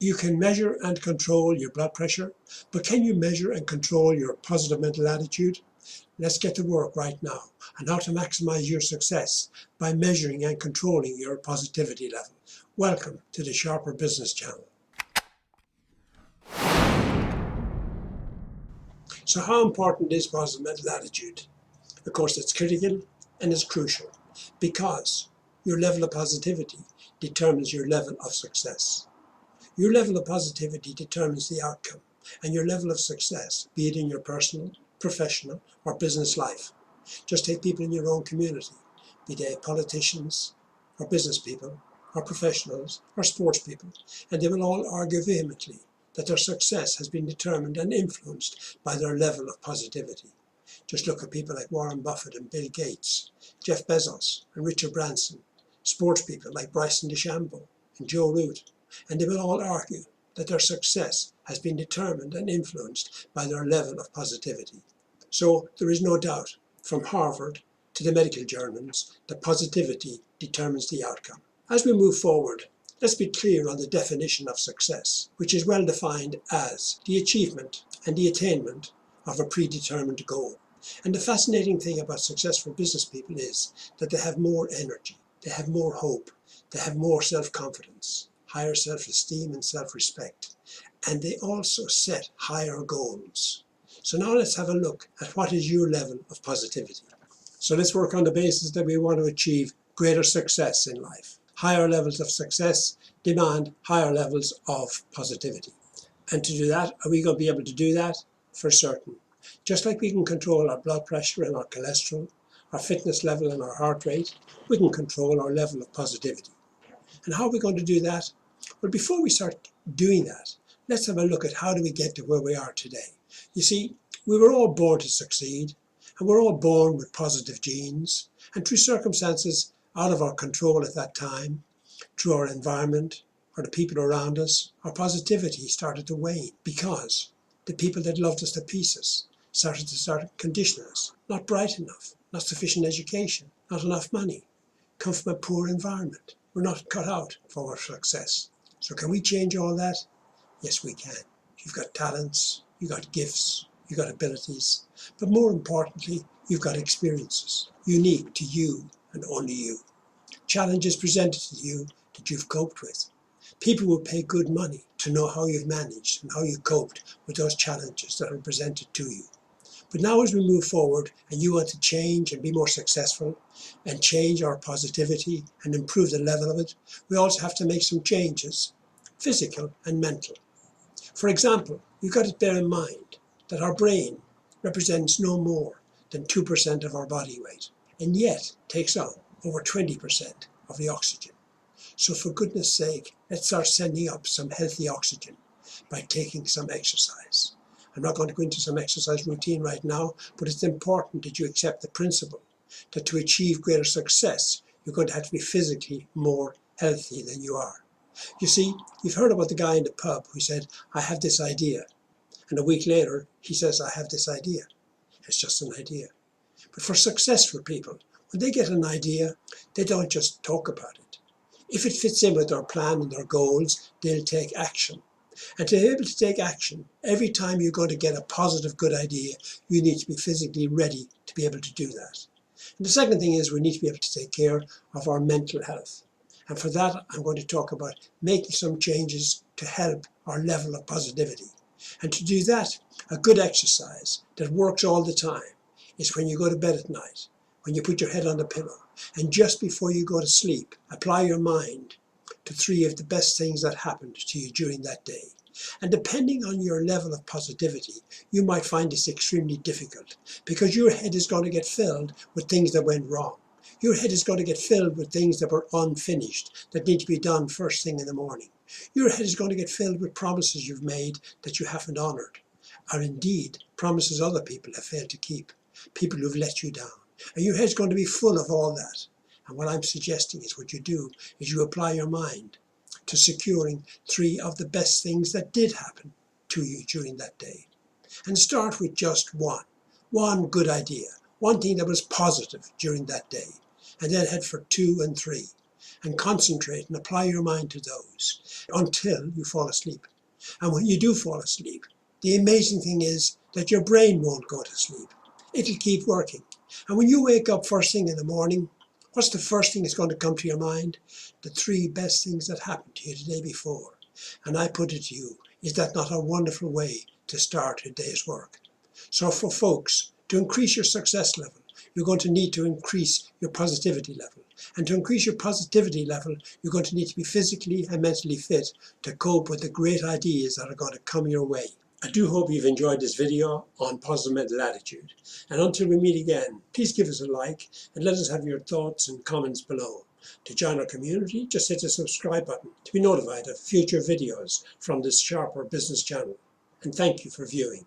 You can measure and control your blood pressure, but can you measure and control your positive mental attitude? Let's get to work right now on how to maximize your success by measuring and controlling your positivity level. Welcome to the Sharper Business Channel. So how important is positive mental attitude? Of course, it's critical and it's crucial because your level of positivity determines your level of success. Your level of positivity determines the outcome, and your level of success, be it in your personal, professional, or business life. Just take people in your own community, be they politicians, or business people, or professionals, or sports people, and they will all argue vehemently that their success has been determined and influenced by their level of positivity. Just look at people like Warren Buffett and Bill Gates, Jeff Bezos and Richard Branson, sports people like Bryson DeChambeau and Joe Root, and they will all argue that their success has been determined and influenced by their level of positivity. So there is no doubt, from Harvard to the medical journals, that positivity determines the outcome. As we move forward, let's be clear on the definition of success, which is well defined as the achievement and the attainment of a predetermined goal. And the fascinating thing about successful business people is that they have more energy, they have more hope, they have more self-confidence, higher self-esteem and self-respect, and they also set higher goals. So now let's have a look at what is your level of positivity. So let's work on the basis that we want to achieve greater success in life. Higher levels of success demand higher levels of positivity. And to do that, are we going to be able to do that? For certain. Just like we can control our blood pressure and our cholesterol, our fitness level and our heart rate, we can control our level of positivity. And how are we going to do that? Well, before we start doing that, let's have a look at how do we get to where we are today. You see, we were all born to succeed, and we're all born with positive genes, and through circumstances out of our control at that time, through our environment or the people around us, our positivity started to wane because the people that loved us to pieces started to condition us. Not bright enough, not sufficient education, not enough money, come from a poor environment. We're not cut out for our success. So can we change all that? Yes, we can. You've got talents, you've got gifts, you've got abilities, but more importantly, you've got experiences, unique to you and only you. Challenges presented to you that you've coped with. People will pay good money to know how you've managed and how you coped with those challenges that are presented to you. But now as we move forward and you want to change and be more successful and change our positivity and improve the level of it, we also have to make some changes, physical and mental. For example, you've got to bear in mind that our brain represents no more than 2% of our body weight, and yet takes on over 20% of the oxygen. So for goodness sake, let's start sending up some healthy oxygen by taking some exercise. I'm not going to go into some exercise routine right now, but it's important that you accept the principle that to achieve greater success, you're going to have to be physically more healthy than you are. You see, you've heard about the guy in the pub who said, I have this idea. And a week later, he says, I have this idea. It's just an idea. But for successful people, when they get an idea, they don't just talk about it. If it fits in with their plan and their goals, they'll take action. And to be able to take action, every time you're going to get a positive, good idea, you need to be physically ready to be able to do that. And the second thing is we need to be able to take care of our mental health. And for that, I'm going to talk about making some changes to help our level of positivity. And to do that, a good exercise that works all the time is when you go to bed at night, when you put your head on the pillow, and just before you go to sleep, apply your mind to 3 of the best things that happened to you during that day. And depending on your level of positivity, you might find this extremely difficult because your head is going to get filled with things that went wrong. Your head is going to get filled with things that were unfinished, that need to be done first thing in the morning. Your head is going to get filled with promises you've made that you haven't honored, or indeed promises other people have failed to keep, people who've let you down. And your head's going to be full of all that. And what I'm suggesting is what you do is you apply your mind to securing 3 of the best things that did happen to you during that day. And start with just one good idea, one thing that was positive during that day. And then head for 2 and 3. and concentrate and apply your mind to those until you fall asleep. And when you do fall asleep, the amazing thing is that your brain won't go to sleep. It'll keep working. And when you wake up first thing in the morning, what's the first thing that's going to come to your mind? The 3 best things that happened to you the day before. And I put it to you, is that not a wonderful way to start a day's work? So for folks, to increase your success level, you're going to need to increase your positivity level. And to increase your positivity level, you're going to need to be physically and mentally fit to cope with the great ideas that are going to come your way. I do hope you've enjoyed this video on positive mental attitude. And until we meet again, please give us a like and let us have your thoughts and comments below. To join our community, just hit the subscribe button to be notified of future videos from this sharper business channel. And thank you for viewing.